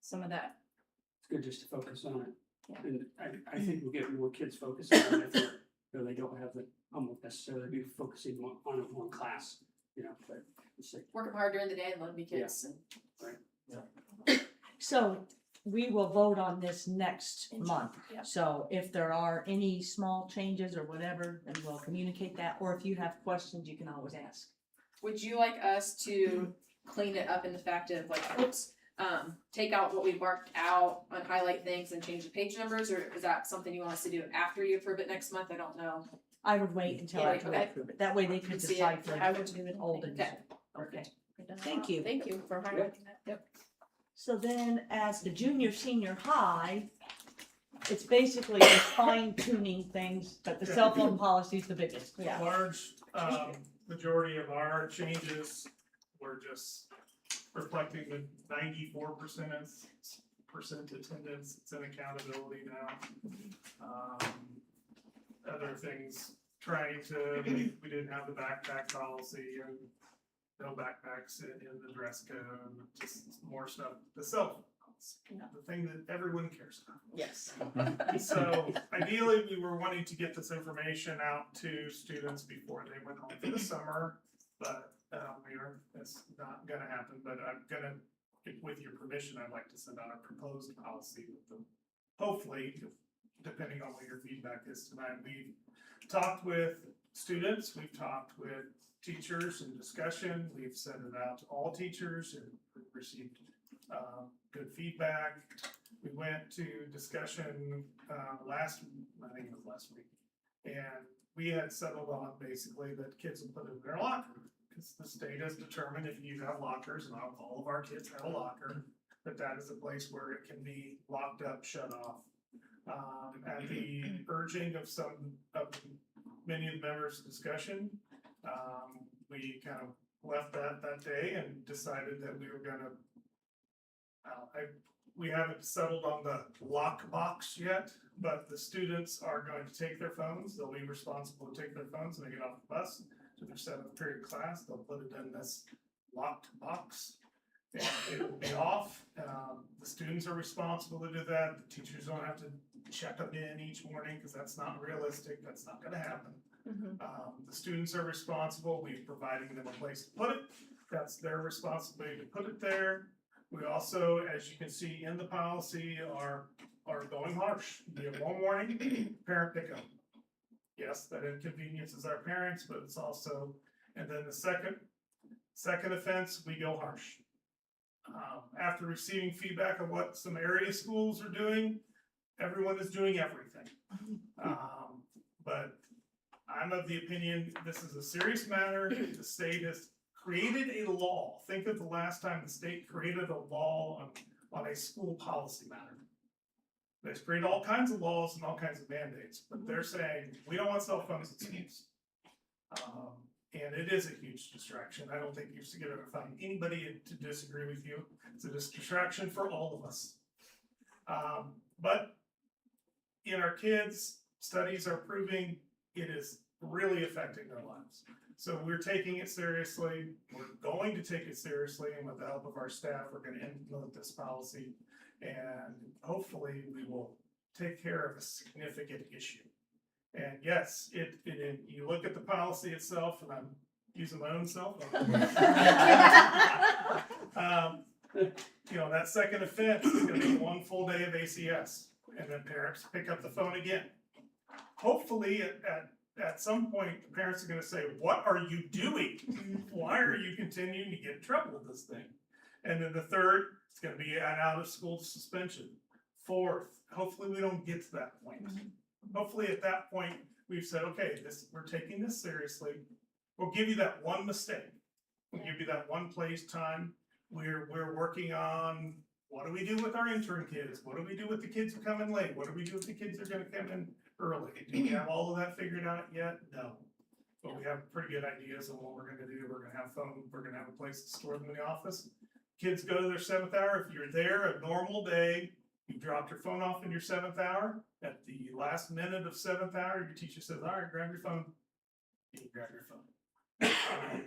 some of that. It's good just to focus on it. Yeah. And I think we'll get more kids focused on it if they don't have the homework necessarily be focusing on it one class, but it's like, Working hard during the day and letting me kids. And So we will vote on this next month. Yeah. So if there are any small changes or whatever, then we'll communicate that. Or if you have questions, you can always ask. would you like us to clean it up in the fact of like, oops, take out what we marked out and highlight things and change the page numbers, or is that something you want us to do after you approve it next month? I don't know. I would wait until Yeah, after we okay. approve it. That way they could See it. decipher I would do it. old and new. Okay. Okay. Thank you. Thank you for highlighting that. Yep. So then as the junior, senior high, it's basically just fine tuning things, but the cell phone policy is the biggest. A large majority of our changes were just reflecting the 94% attendance. It's an accountability now. Other things, we didn't have the backpack policy and no backpacks in the dress code, just more stuff. The cell phone policy, the thing that everyone cares about. Yes. So ideally, we were wanting to get this information out to students before they went home for the summer, but it's not gonna happen. But I'm gonna, with your permission, I'd like to send out a proposed policy with them. Hopefully, depending on what your feedback is tonight, we've talked with students, we've talked with teachers in discussion, we've sent it out to all teachers and we've received good feedback. We went to discussion I think it was last week, And we had settled on basically that kids will put it in their locker, because the state has determined if you have lockers, and all of our kids have a locker, that is a place where it can be locked up, shut off. At the urging of many of the members' discussion, we kind of left that day and decided that we were gonna, we haven't settled on the lock box yet, but the students are going to take their phones. They'll be responsible to take their phones when they get off the bus to their 7th period class. They'll put it in this locked box. And it will be off. The students are responsible to do that. The teachers don't have to check them in each morning, because that's not realistic. That's not gonna happen. The students are responsible. We're providing them a place to put it. That's their responsibility to put it there. We also, as you can see in the policy, are going harsh. We have one warning, parent pickup. Yes, that inconveniences our parents, but it's also, and then the second offense, we go harsh. After receiving feedback of what some area schools are doing, everyone is doing everything. But I'm of the opinion this is a serious matter. The state has created a law. Think of the last time the state created a law on a school policy matter. They've created all kinds of laws and all kinds of mandates, but they're saying, we don't want cell phones in schools. And it is a huge distraction. I don't think you're gonna find anybody to disagree with you. It's a distraction for all of us. But in our kids, studies are proving it is really affecting their lives. So we're taking it seriously. We're going to take it seriously, and with the help of our staff, we're gonna implement this policy. And hopefully we will take care of a significant issue. And yes, you look at the policy itself, and I'm using my own cell phone. That second offense is gonna be 1 full day of ACS, and then parents pick up the phone again. Hopefully, at some point, the parents are gonna say, what are you doing? Why are you continuing to get in trouble with this thing? And then the third, it's gonna be an out of school suspension. Fourth, hopefully we don't get to that point. Hopefully at that point, we've said, okay, we're taking this seriously. We'll give you that one mistake. We'll give you that one place, time. We're working on, what do we do with our intern kids? What do we do with the kids who come in late? What do we do with the kids who are gonna come in early? Do we have all of that figured out yet? No. But we have pretty good ideas on what we're gonna do. We're gonna have phone, we're gonna have a place to store them in the office. Kids go to their 7th hour. If you're there a normal day, you dropped your phone off in your 7th hour. At the last minute of 7th hour, your teacher says, all right, grab your phone. You grab your phone.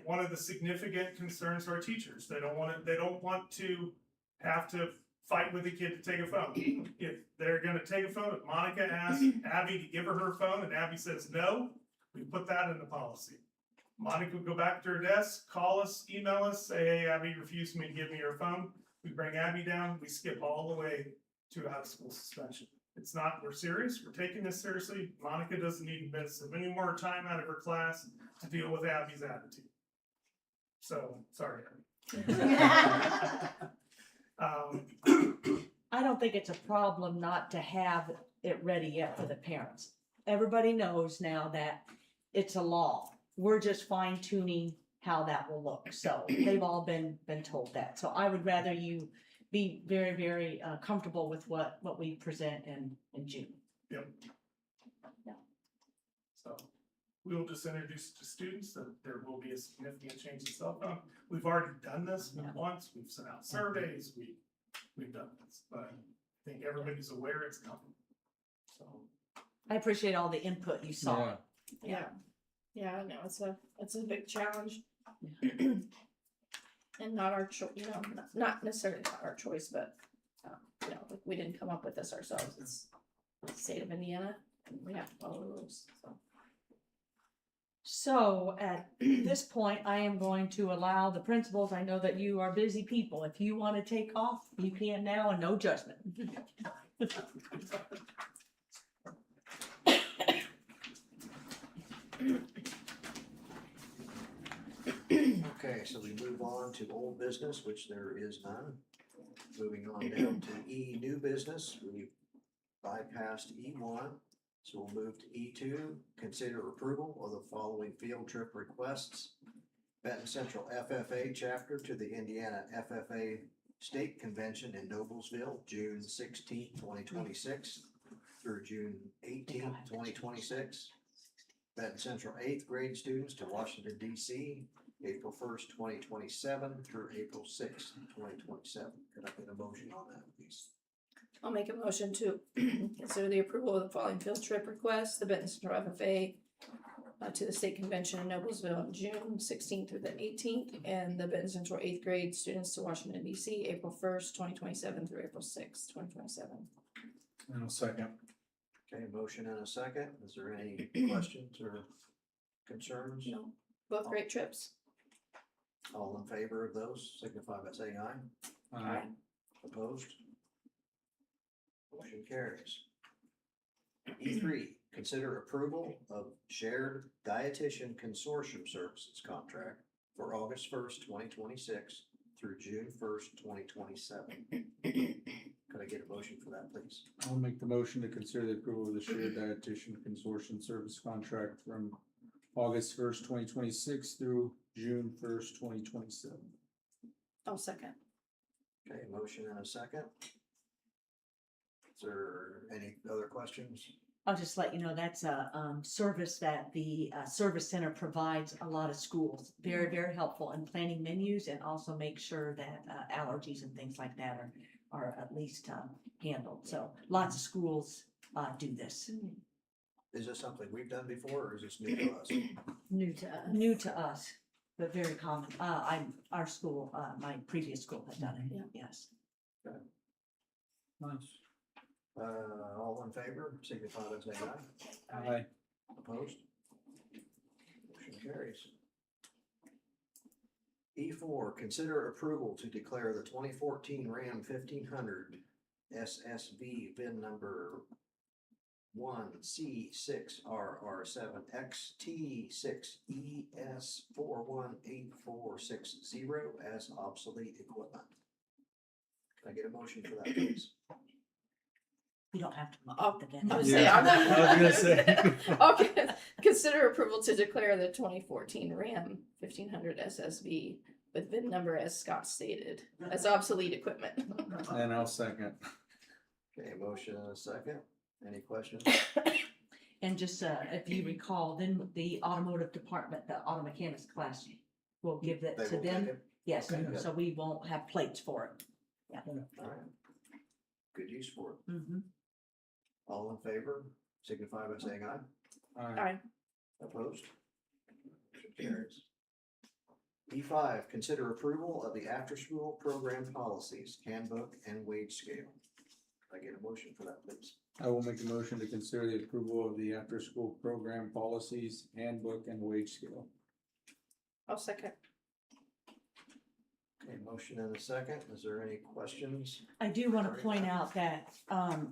One of the significant concerns to our teachers, they don't want to have to fight with a kid to take a phone. If they're gonna take a phone, if Monica asks Abby to give her phone and Abby says no, we put that in the policy. Monica would go back to her desk, call us, email us, say, hey, Abby refused me to give me her phone. We bring Abby down, we skip all the way to out of school suspension. It's not, we're serious, we're taking this seriously. Monica doesn't need to miss any more time out of her class to deal with Abby's attitude. So, sorry, Abby. I don't think it's a problem not to have it ready yet for the parents. Everybody knows now that it's a law. We're just fine tuning how that will look. So they've all been told that. So I would rather you be very, very comfortable with what we present in June. Yep. Yeah. So we will just introduce to students that there will be a significant change in cell phone. We've already done this once. We've sent out surveys. We've done this, but I think everybody's aware it's coming. So I appreciate all the input you saw. Yeah, I know, it's a big challenge. And not our choice, not necessarily not our choice, but, we didn't come up with this ourselves, it's the state of Indiana, and we have to follow the rules, so. So at this point, I am going to allow the principals, I know that you are busy people. If you want to take off, you can now, and no judgment. Okay, so we move on to old business, which there is none. Moving on down to E, new business, we bypassed E1. So we'll move to E2, consider approval of the following field trip requests. Benton Central FFA chapter to the Indiana FFA State Convention in Noblesville, June 16th, 2026 through June 18th, 2026. Benton Central 8th grade students to Washington DC, April 1st, 2027 through April 6th, 2027. Could I get a motion on that, please? I'll make a motion to consider the approval of the following field trip requests, the Benton Central FFA to the state convention in Noblesville on June 16th through the 18th, and the Benton Central 8th grade students to Washington DC, April 1st, 2027 through April 6th, 2027. And a second. Okay, motion and a second. Is there any questions or concerns? No, both great trips. All in favor of those, signify by saying aye. Aye. Opposed? Motion carries. E3, consider approval of shared dietitian consortium services contract for August 1st, 2026 through June 1st, 2027. Could I get a motion for that, please? I'll make the motion to consider the approval of the shared dietitian consortium service contract from August 1st, 2026 through June 1st, 2027. I'll second. Okay, motion and a second. Is there any other questions? I'll just let you know, that's a service that the service center provides a lot of schools. Very, very helpful in planning menus and also make sure that allergies and things like that are at least handled. So lots of schools do this. Is this something we've done before or is this new to us? New to us, but very common. Our school, my previous school had done it, yes. Nice. All in favor, signify by saying aye. Aye. Opposed? Motion carries. E4, consider approval to declare the 2014 Ram 1500 SSV VIN number 1C6RR7XT6ES418460 as obsolete equipment. Can I get a motion for that, please? You don't have to. I'll- the I was vendor. saying, I'm not- I was gonna say. Okay, consider approval to declare the 2014 Ram 1500 SSV with VIN number as Scott stated as obsolete equipment. And I'll second. Okay, motion and a second. Any questions? And just, if you recall, then the automotive department, the auto mechanics class will give that They to will them. take it? Yes, Okay, good. so we won't have plates for it. All right. Good use for it. Mm-hmm. All in favor, signify by saying aye. Aye. Opposed? Motion carries. E5, consider approval of the after-school program policies, handbook, and wage scale. Can I get a motion for that, please? I will make a motion to consider the approval of the after-school program policies, handbook, and wage scale. I'll second. Okay, motion and a second. Is there any questions? I do want to point out that,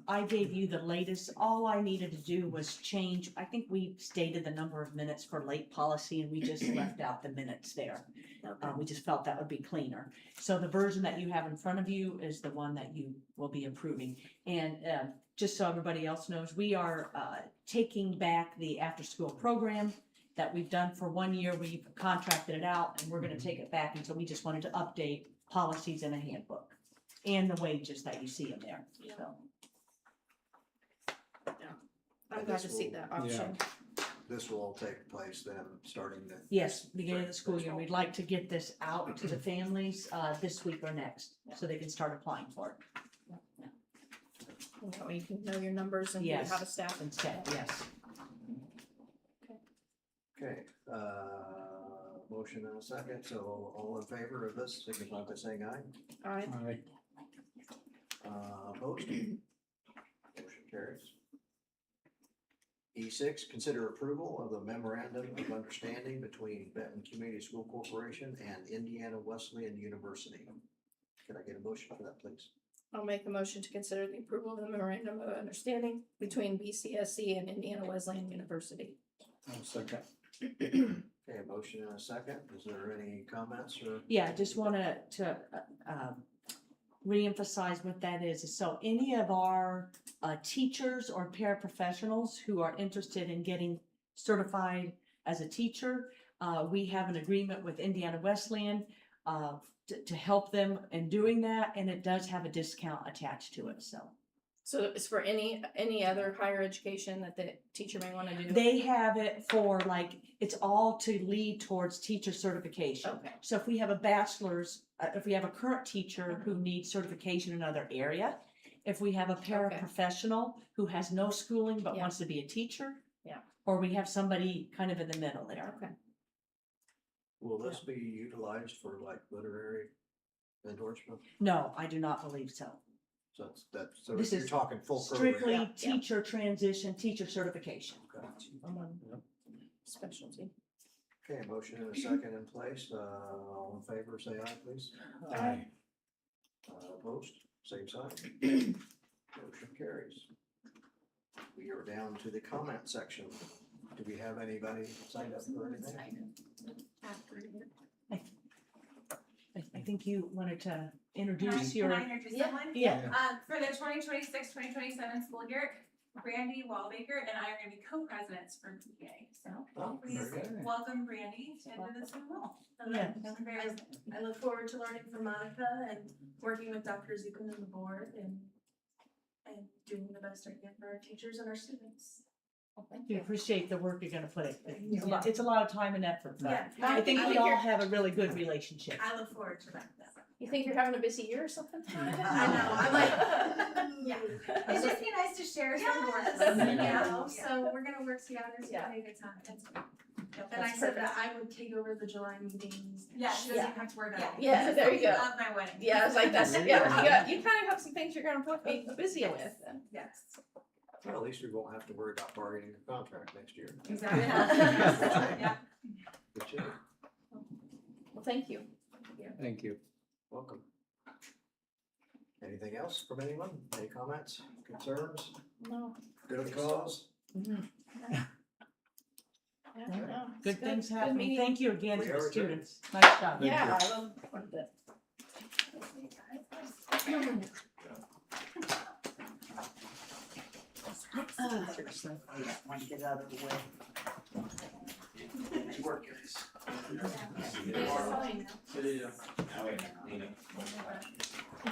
I gave you the latest, all I needed to do was change, I think we stated the number of minutes for late policy and we just left out the minutes there. We just felt that would be cleaner. So the version that you have in front of you is the one that you will be approving. And, just so everybody else knows, we are, taking back the after-school program that we've done for 1 year. We've contracted it out and we're gonna take it back, and so we just wanted to update policies in a handbook and the wages that you see in there, so. I'm glad to see that option. This will all take place then, starting the. Yes, beginning of the school year, we'd like to get this out to the families, this week or next, so they can start applying for it. You can know your numbers and Yes. how to staff And staff, yes. Okay, motion and a second. So all in favor of this, signify by saying aye. Aye. Aye. Opposed? Motion carries. E6, consider approval of the memorandum of understanding between Benton Community School Corporation and Indiana Wesleyan University. Can I get a motion for that, please? I'll make a motion to consider the approval of the memorandum of understanding between BCSC and Indiana Wesleyan University. I'll second. Okay, a motion and a second. Is there any comments or? Yeah, just wanna reemphasize what that is. So any of our teachers or paraprofessionals who are interested in getting certified as a teacher, we have an agreement with Indiana Wesleyan to help them in doing that, and it does have a discount attached to it, so. So it's for any other higher education that the teacher may wanna do? They have it for like, it's all to lead towards teacher certification. Okay. So if we have a bachelor's, if we have a current teacher who needs certification in another area, if we have a paraprofessional who has no schooling but Yeah. wants to be a teacher. Yeah. Or we have somebody kind of in the middle there. Okay. Will this be utilized for like literary endorsement? No, I do not believe so. So so This you're is talking full program. Strictly Yeah. teacher transition, teacher certification. I'm on specialty. Okay, motion and a second in place, all in favor, say aye, please. Aye. Opposed, same sign. Motion carries. We are down to the comment section. Do we have anybody signed up for anything? I think you wanted to introduce your. Can I introduce Yeah. someone? Yeah. For the 2026-2027 school year, Brandy Wallbaker and I are gonna be co-presidents for PA, so Oh, please very good. welcome Brandy into this new role. Yeah. I'm very excited. I look forward to learning from Monica and working with Dr. Zupan and the board and doing the best I can for our teachers and our students. We appreciate the work you're gonna put in. Yeah. It's a lot of time and effort, but Yeah. I think we think all you're- have a really good relationship. I look forward to that. You think you're having a busy year or something? I know, I'm like, yeah. It's just be nice to share some work, you know, so we're gonna work together to Yeah. make a good time. And I That's said perfect. that I would take over the July meetings. Yeah, She doesn't have to worry about it. Yeah, there you go. Of my wedding. Yeah, it's like that's, yeah, you kind of have some things you're gonna be busy with. Yes. Well, at least we won't have to worry about bargaining the contract next year. Exactly. Yeah. Good job. Well, thank you. Thank you. Welcome. Anything else from anyone? Any comments, concerns? No. Good of the cause? Yeah, no, it's Good things happening. meeting. Thank you again We to are the adjourned. students. Nice job. Yeah, I love that. Want to get out of the way. Good work, guys. Yeah. Yeah. Now we have Nina.